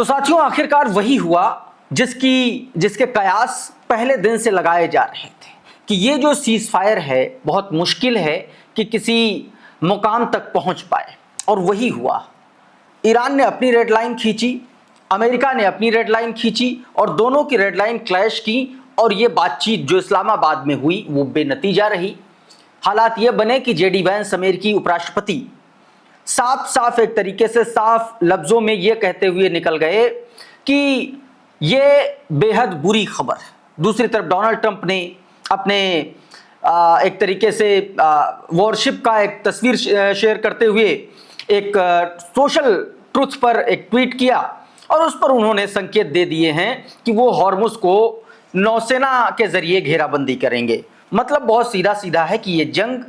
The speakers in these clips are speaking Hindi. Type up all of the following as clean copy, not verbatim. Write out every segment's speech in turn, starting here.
तो साथियों, आखिरकार वही हुआ जिसके कयास पहले दिन से लगाए जा रहे थे कि ये जो सीज फायर है बहुत मुश्किल है कि किसी मुकाम तक पहुंच पाए, और वही हुआ। ईरान ने अपनी रेड लाइन खींची, अमेरिका ने अपनी रेड लाइन खींची, और दोनों की रेड लाइन क्लैश की, और ये बातचीत जो इस्लामाबाद में हुई वो बेनतीजा रही। हालात ये बने कि जेडी वैंस, अमेरिकी उपराष्ट्रपति, साफ साफ एक तरीके से साफ लफ्जों में ये कहते हुए निकल गए कि ये बेहद बुरी खबर है। दूसरी तरफ डोनाल्ड ट्रंप ने अपने एक तरीके से वॉरशिप का एक तस्वीर शेयर करते हुए एक सोशल ट्रुथ पर एक ट्वीट किया, और उस पर उन्होंने संकेत दे दिए हैं कि वो हॉर्मुज को नौसेना के जरिए घेराबंदी करेंगे। मतलब बहुत सीधा सीधा है कि ये जंग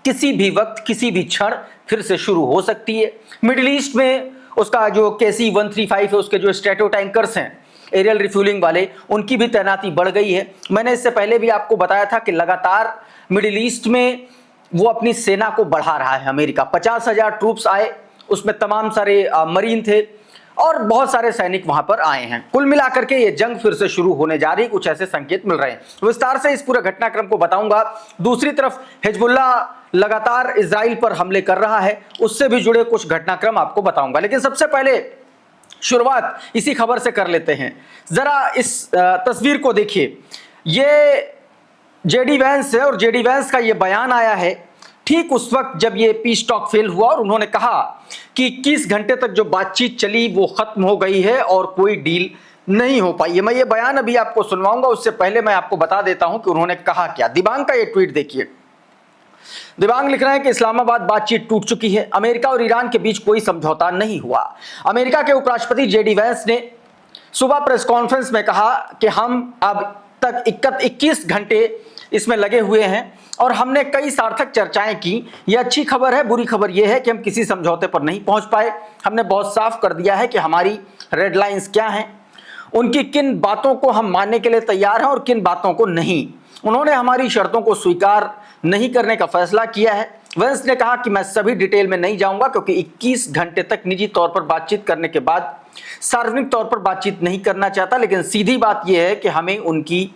किसी भी वक्त, किसी भी क्षण फिर से शुरू हो सकती है। मिडिल ईस्ट में उसका जो KC-135 है, उसके जो स्ट्रेटो टैंकर्स हैं एरियल रिफ्यूलिंग वाले, उनकी भी तैनाती बढ़ गई है। मैंने इससे पहले भी आपको बताया था कि लगातार मिडिल ईस्ट में वो अपनी सेना को बढ़ा रहा है। अमेरिका 50,000 ट्रूप्स आए, उसमें तमाम सारे मरीन थे और बहुत सारे सैनिक वहां पर आए हैं। कुल मिलाकर के ये जंग फिर से शुरू होने जा रही, कुछ ऐसे संकेत मिल रहे हैं। विस्तार से इस पूरे घटनाक्रम को बताऊंगा। दूसरी तरफ हिजबुल्लाह लगातार इजराइल पर हमले कर रहा है, उससे भी जुड़े कुछ घटनाक्रम आपको बताऊंगा। लेकिन सबसे पहले शुरुआत इसी खबर से कर लेते हैं। जरा इस तस्वीर को देखिए, ये जेडी वैंस है और जेडी वैंस का ये बयान आया है ठीक उस वक्त जब ये पीस टॉक फेल हुआ, और उन्होंने कहा कि 21 घंटे तक जो बातचीत चली वो खत्म हो गई है और कोई डील नहीं हो पाई है। मैं ये बयान अभी आपको सुनवाऊंगा, उससे पहले मैं आपको बता देता हूं कि उन्होंने कहा क्या। दिबांग का ये ट्वीट देखिए। दिबांग लिख रहे हैं कि इस्लामाबाद बातचीत टूट चुकी है, अमेरिका और ईरान के बीच कोई समझौता नहीं हुआ। अमेरिका के उपराष्ट्रपति जेडी वैंस ने सुबह प्रेस कॉन्फ्रेंस में कहा कि हम अब तक 21 घंटे इसमें लगे हुए हैं और हमने कई सार्थक चर्चाएं की। यह अच्छी खबर है, बुरी खबर यह है कि हम किसी समझौते पर नहीं पहुंच पाए। हमने बहुत साफ कर दिया है कि हमारी रेड लाइंस क्या हैं, उनकी किन बातों को हम मानने के लिए तैयार हैं और किन बातों को नहीं। उन्होंने हमारी शर्तों को स्वीकार नहीं करने का फैसला किया है। वैंस ने कहा कि मैं सभी डिटेल में नहीं जाऊंगा क्योंकि 21 घंटे तक निजी तौर पर बातचीत करने के बाद सार्वजनिक तौर पर बातचीत नहीं करना चाहता, लेकिन सीधी बात यह है कि हमें उनकी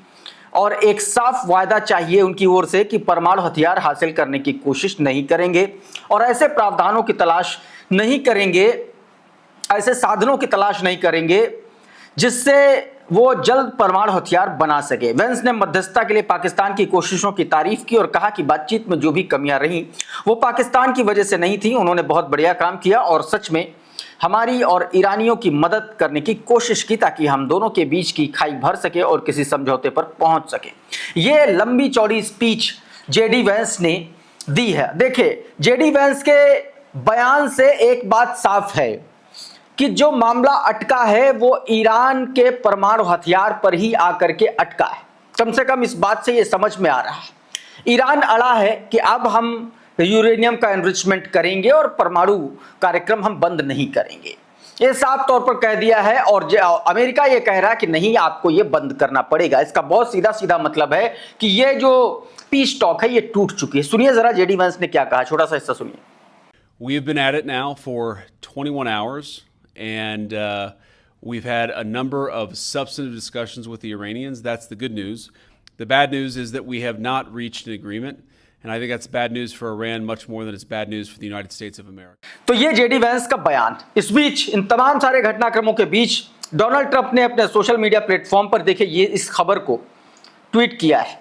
और एक साफ वायदा चाहिए उनकी ओर से कि परमाणु हथियार हासिल करने की कोशिश नहीं करेंगे और ऐसे प्रावधानों की तलाश नहीं करेंगे, ऐसे साधनों की तलाश नहीं करेंगे जिससे वो जल्द परमाणु हथियार बना सके। वेंस ने मध्यस्थता के लिए पाकिस्तान की कोशिशों की तारीफ की और कहा कि बातचीत में जो भी कमियां रहीं वो पाकिस्तान की वजह से नहीं थी, उन्होंने बहुत बढ़िया काम किया और सच में हमारी और ईरानियों की मदद करने की कोशिश की ताकि हम दोनों के बीच की खाई भर सके और किसी समझौते पर पहुंच सके। ये लंबी चौड़ी स्पीच जेडी वैंस ने दी है। देखिए, जेडी वैंस के बयान से एक बात साफ है कि जो मामला अटका है वो ईरान के परमाणु हथियार पर ही आकर के अटका है। कम से कम इस बात से ये समझ में आ रहा है। ईरान अड़ा है कि अब हम यूरेनियम का एनरिचमेंट करेंगे और परमाणु कार्यक्रम हम बंद नहीं करेंगे, ये साफ तौर पर कह दिया है। और अमेरिका ये कह रहा है कि नहीं, आपको ये बंद करना पड़ेगा। इसका बहुत सीधा सीधा मतलब है कि ये जो पीस टॉक है ये टूट चुकी है। सुनिए जरा जेडी वैंस ने क्या कहा, छोटा सा हिस्सा सुनिए। We have been at it now for 21 hours and we've had a number of substantive discussions with the Iranians. That's the good news. The bad news is that we have not reached an agreement. And I think that's bad news for Iran much more than it's bad news for the United States of America. तो ये जेडी वैंस का बयान। इस बीच, इन तमाम सारे घटनाक्रमों के बीच, डोनाल्ड ट्रंप ने अपने सोशल मीडिया प्लेटफॉर्म पर देखिए ये इस खबर को ट्वीट किया है।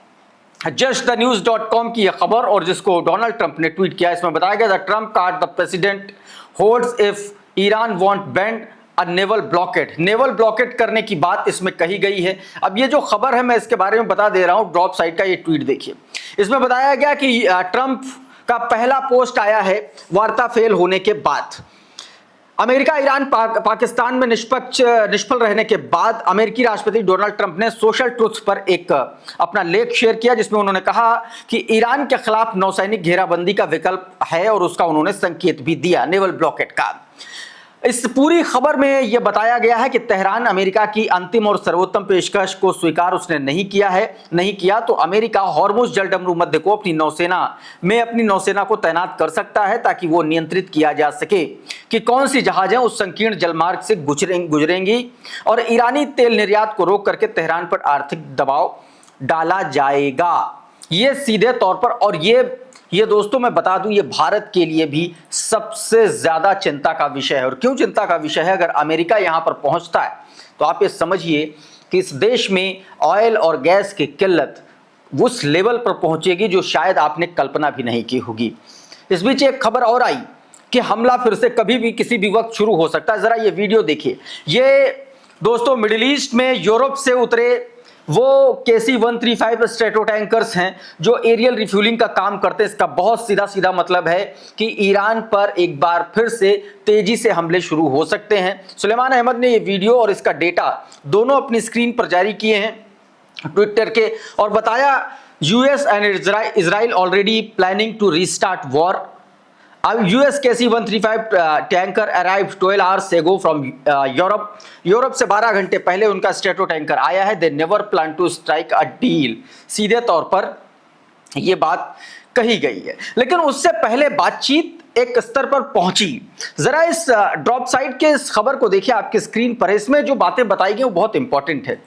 justthenews.com की यह खबर, और जिसको डोनाल्ड ट्रंप ने ट्वीट किया, इसमें बताया गया Trump card the president holds if Iran want band naval blockade. Naval blockade करने की बात इसमें कही गई है। अब ये जो खबर है मैं इसके बारे में बता दे रहा हूं। ड्रॉप साइट का ये ट्वीट देखिए, इसमें बताया गया कि ट्रंप का पहला पोस्ट आया है वार्ता फेल होने के बाद। अमेरिका ईरान पाकिस्तान में निष्फल रहने के बाद अमेरिकी राष्ट्रपति डोनाल्ड ट्रंप ने सोशल ट्रुथ पर एक अपना लेख शेयर किया जिसमें उन्होंने कहा कि ईरान के खिलाफ नौसैनिक घेराबंदी का विकल्प है और उसका उन्होंने संकेत भी दिया, नेवल ब्लॉकेड का। इस पूरी खबर में यह बताया गया है कि तेहरान अमेरिका की अंतिम और सर्वोत्तम पेशकश को स्वीकार उसने नहीं किया तो अमेरिका हॉर्मुज जलडमरू मध्य को अपनी नौसेना को तैनात कर सकता है ताकि वो नियंत्रित किया जा सके कि कौन सी जहाजें उस संकीर्ण जलमार्ग से गुजरेंगी और ईरानी तेल निर्यात को रोक करके तेहरान पर आर्थिक दबाव डाला जाएगा। ये सीधे तौर पर, और ये दोस्तों मैं बता दूं, ये भारत के लिए भी सबसे ज्यादा चिंता का विषय है। और क्यों चिंता का विषय है? अगर अमेरिका यहां पर पहुंचता है तो आप ये समझिए कि इस देश में ऑयल और गैस की किल्लत उस लेवल पर पहुंचेगी जो शायद आपने कल्पना भी नहीं की होगी। इस बीच एक खबर और आई कि हमला फिर से कभी भी किसी भी वक्त शुरू हो सकता है। जरा ये वीडियो देखिए। ये दोस्तों मिडिल ईस्ट में यूरोप से उतरे वो KC-135 स्ट्रेटो टैंकर्स हैं जो एरियल रिफ्यूलिंग का काम करते हैं। इसका बहुत सीधा मतलब है कि ईरान पर एक बार फिर से तेजी से हमले शुरू हो सकते हैं। सुलेमान अहमद ने ये वीडियो और इसका डेटा दोनों अपनी स्क्रीन पर जारी किए हैं ट्विटर के, और बताया US and Israel already planning to restart war. US KC-135 tanker arrived 12 hours ago from Europe से 12 घंटे पहले उनका स्ट्रेटो टैंकर आया है। They never plan to strike a deal. सीधे तौर पर यह बात कही गई है, लेकिन उससे पहले बातचीत एक स्तर पर पहुंची। जरा इस ड्रॉप साइट के इस खबर को देखिए आपकी स्क्रीन पर। इसमें जो बातें बताई गई वो बहुत इंपॉर्टेंट है।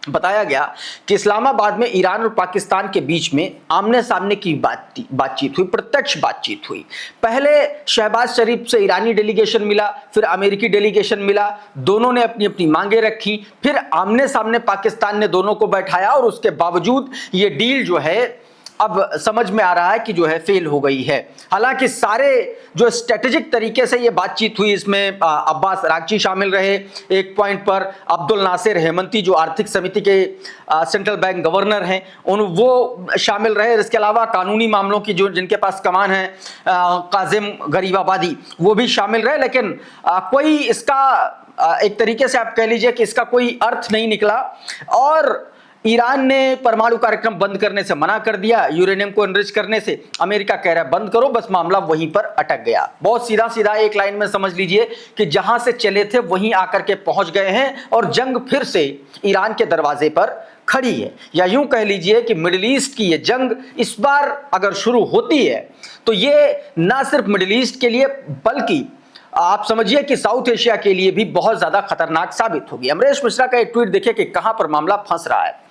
बताया गया कि इस्लामाबाद में ईरान और पाकिस्तान के बीच में आमने सामने की बातचीत हुई, प्रत्यक्ष बातचीत हुई। पहले शहबाज शरीफ से ईरानी डेलीगेशन मिला, फिर अमेरिकी डेलीगेशन मिला, दोनों ने अपनी अपनी मांगे रखी, फिर आमने सामने पाकिस्तान ने दोनों को बैठाया और उसके बावजूद ये डील जो है अब समझ में आ रहा है कि जो है फेल हो गई है। हालांकि सारे जो स्ट्रेटेजिक तरीके से ये बातचीत हुई, इसमें अब्बास अरागची शामिल रहे एक पॉइंट पर, अब्दुल नासिर हेमंती जो आर्थिक समिति के सेंट्रल बैंक गवर्नर हैं वो शामिल रहे। इसके अलावा कानूनी मामलों की जो जिनके पास कमान है काजिम गरीबाबादी वो भी शामिल रहे। लेकिन कोई इसका एक तरीके से आप कह लीजिए कि इसका कोई अर्थ नहीं निकला और ईरान ने परमाणु कार्यक्रम बंद करने से मना कर दिया, यूरेनियम को एनरिच करने से। अमेरिका कह रहा है बंद करो, बस मामला वहीं पर अटक गया। बहुत सीधा एक लाइन में समझ लीजिए कि जहां से चले थे वहीं आकर के पहुंच गए हैं और जंग फिर से ईरान के दरवाजे पर खड़ी है। या यूं कह लीजिए कि मिडिल ईस्ट की ये जंग इस बार अगर शुरू होती है तो ये ना सिर्फ मिडिल ईस्ट के लिए बल्कि आप समझिए कि साउथ एशिया के लिए भी बहुत ज्यादा खतरनाक साबित होगी। अमरीश मिश्रा का एक ट्वीट देखिए कि कहां पर मामला फंस रहा है।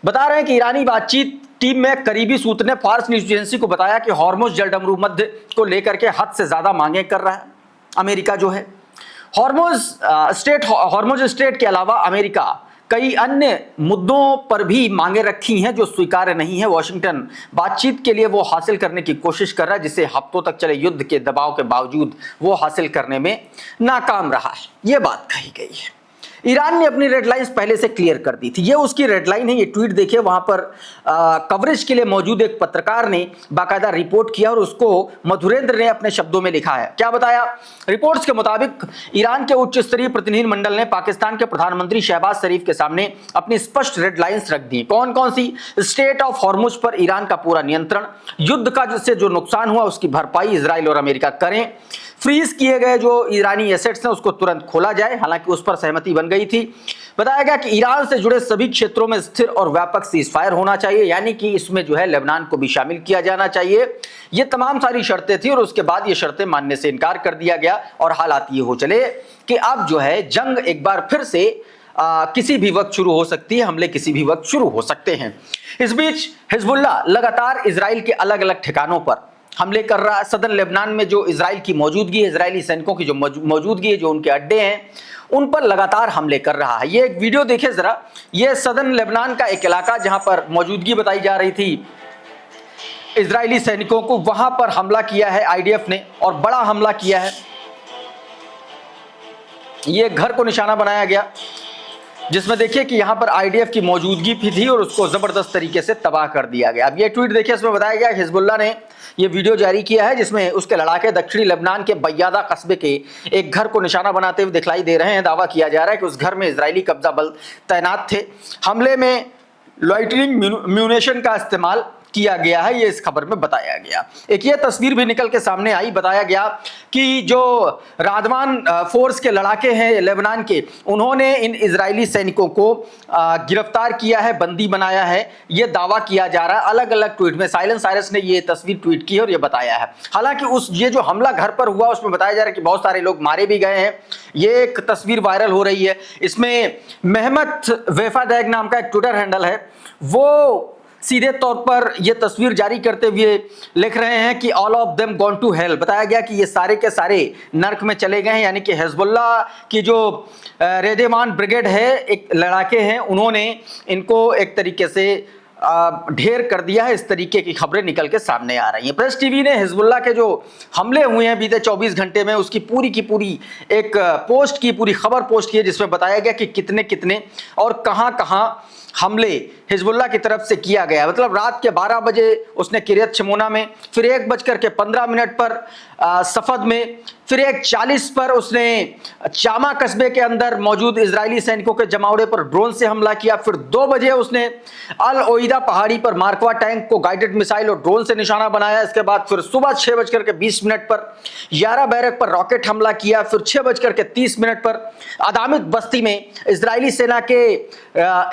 बता रहे हैं कि ईरानी बातचीत टीम में करीबी सूत्र ने फार्स न्यूज एजेंसी को बताया कि हॉर्मुज जलडमरू मध्य को लेकर के हद से ज्यादा मांगे कर रहा है अमेरिका जो है। हॉर्मुज स्ट्रेट के अलावा अमेरिका कई अन्य मुद्दों पर भी मांगे रखी हैं जो स्वीकार्य नहीं है। वॉशिंगटन बातचीत के लिए वो हासिल करने की कोशिश कर रहा है जिसे हफ्तों तक चले युद्ध के दबाव के बावजूद वो हासिल करने में नाकाम रहा है। ये बात कही गई है। ईरान ने अपनी रेड लाइंस पहले से क्लियर कर दी थी। ये उसकी रेड लाइन है। ये ट्वीट देखिए, वहां पर कवरेज के लिए मौजूद एक पत्रकार ने बाकायदा रिपोर्ट किया और उसको मधुरेंद्र ने अपने शब्दों में लिखा है। क्या बताया? रिपोर्ट्स के मुताबिक ईरान के उच्च स्तरीय प्रतिनिधि मंडल ने पाकिस्तान के प्रधानमंत्री शहबाज शरीफ के सामने अपनी स्पष्ट रेड लाइंस रख दी। कौन कौन सी? स्ट्रेट ऑफ हॉर्मुज पर ईरान का पूरा नियंत्रण, युद्ध का जिससे जो नुकसान हुआ उसकी भरपाई इजराइल और अमेरिका करें, फ्रीज किए गए जो ईरानी एसेट्स हैं उसको तुरंत खोला जाए, हालांकि उस पर सहमति बन गई थी। बताया गया कि ईरान से जुड़े सभी क्षेत्रों में स्थिर और व्यापक सीजफायर होना चाहिए, यानी कि इसमें जो है लेबनान को भी शामिल किया जाना चाहिए। ये तमाम सारी शर्तें थी और उसके बाद ये शर्तें मानने से इनकार कर दिया गया और हालात ये हो चले कि अब जो है जंग एक बार फिर से किसी भी वक्त शुरू हो सकती है, हमले किसी भी वक्त शुरू हो सकते हैं। इस बीच हिजबुल्लाह लगातार इजराइल के अलग अलग ठिकानों पर हमले कर रहा है। सदर्न लेबनान में जो इजराइल की मौजूदगी है, इजरायली सैनिकों की जो मौजूदगी है, जो उनके अड्डे हैं, उन पर लगातार हमले कर रहा है। ये एक वीडियो देखिए जरा। ये सदर्न लेबनान का एक इलाका जहां पर मौजूदगी बताई जा रही थी इजरायली सैनिकों को, वहां पर हमला किया है आईडीएफ ने और बड़ा हमला किया है। ये घर को निशाना बनाया गया जिसमें देखिए कि यहां पर आईडीएफ की मौजूदगी भी थी और उसको जबरदस्त तरीके से तबाह कर दिया गया। अब ये ट्वीट देखिए, इसमें बताया गया हिजबुल्लाह ने ये वीडियो जारी किया है जिसमें उसके लड़ाके दक्षिणी लेबनान के बैयादा कस्बे के एक घर को निशाना बनाते हुए दिखलाई दे रहे हैं। दावा किया जा रहा है कि उस घर में इजरायली कब्जा बल तैनात थे। हमले में लॉइटरिंग म्यूनेशन का इस्तेमाल किया गया है, ये इस खबर में बताया गया। एक ये तस्वीर भी निकल के सामने आई, बताया गया कि जो रादवान फोर्स के लड़ाके हैं लेबनान के, उन्होंने इन इजरायली सैनिकों को गिरफ्तार किया है, बंदी बनाया है, ये दावा किया जा रहा है। अलग अलग ट्वीट में साइलेंट साइरस ने ये तस्वीर ट्वीट की है और ये बताया है। हालांकि ये जो हमला घर पर हुआ उसमें बताया जा रहा है कि बहुत सारे लोग मारे भी गए हैं। ये एक तस्वीर वायरल हो रही है, इसमें मेहमत वेफादैग नाम का एक ट्विटर हैंडल है, वो सीधे तौर पर यह तस्वीर जारी करते हुए लिख रहे हैं कि all of them gone to hell. बताया गया कि ये सारे के सारे नर्क में चले गए हैं, यानी कि हिजबुल्लाह की जो रेदेवान ब्रिगेड है, एक लड़ाके हैं, उन्होंने इनको एक तरीके से ढेर कर दिया है। इस तरीके की खबरें निकल के सामने आ रही हैं। प्रेस टीवी ने हिजबुल्लाह के जो हमले हुए हैं बीते 24 घंटे में, उसकी पूरी की पूरी एक पोस्ट की, पूरी खबर पोस्ट की है, जिसमें बताया गया कि कितने कितने और कहां कहां हमले हिजबुल्लाह की तरफ से किया गया। मतलब रात के 12 बजे उसने किरियत शमोना में, फिर 1:15 पर सफद में, फिर 1:40 पर उसने चामा कस्बे के अंदर मौजूद इजरायली सैनिकों के जमावड़े पर ड्रोन से हमला किया। फिर 2 बजे उसने अल ओईदा पहाड़ी पर मार्कवा टैंक को गाइडेड मिसाइल और ड्रोन से निशाना बनाया। इसके बाद फिर सुबह 6:20 पर यारा बैरक पर रॉकेट हमला किया। फिर 6:30 पर अदामित बस्ती में इजरायली सेना के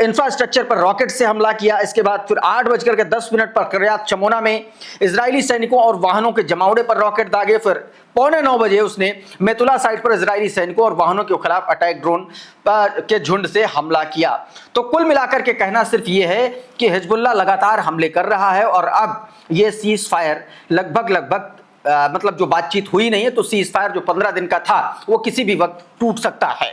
इंफ्रास्ट्रक्चर पर रॉकेट से हमला किया। इसके बाद फिर 8:10 पर किरियत शमोना में इजरायली सैनिकों और वाहनों के जमावड़े पर रॉकेट दागे। फिर 8:45 बजे उसने मेतुला साइट पर इजरायली सैनिकों और वाहनों के खिलाफ अटैक ड्रोन के झुंड से हमला किया। तो कुल मिलाकर के कहना सिर्फ ये है कि हिजबुल्लाह लगातार हमले कर रहा है और अब ये सीज फायर लगभग मतलब जो बातचीत हुई नहीं है, तो सीज फायर जो 15 दिन का था वो किसी भी वक्त टूट सकता है।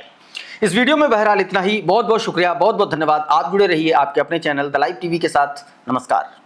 इस वीडियो में बहरहाल इतना ही। बहुत बहुत शुक्रिया, बहुत बहुत धन्यवाद। आप जुड़े रहिए आपके अपने चैनल द लाइव टीवी के साथ। नमस्कार।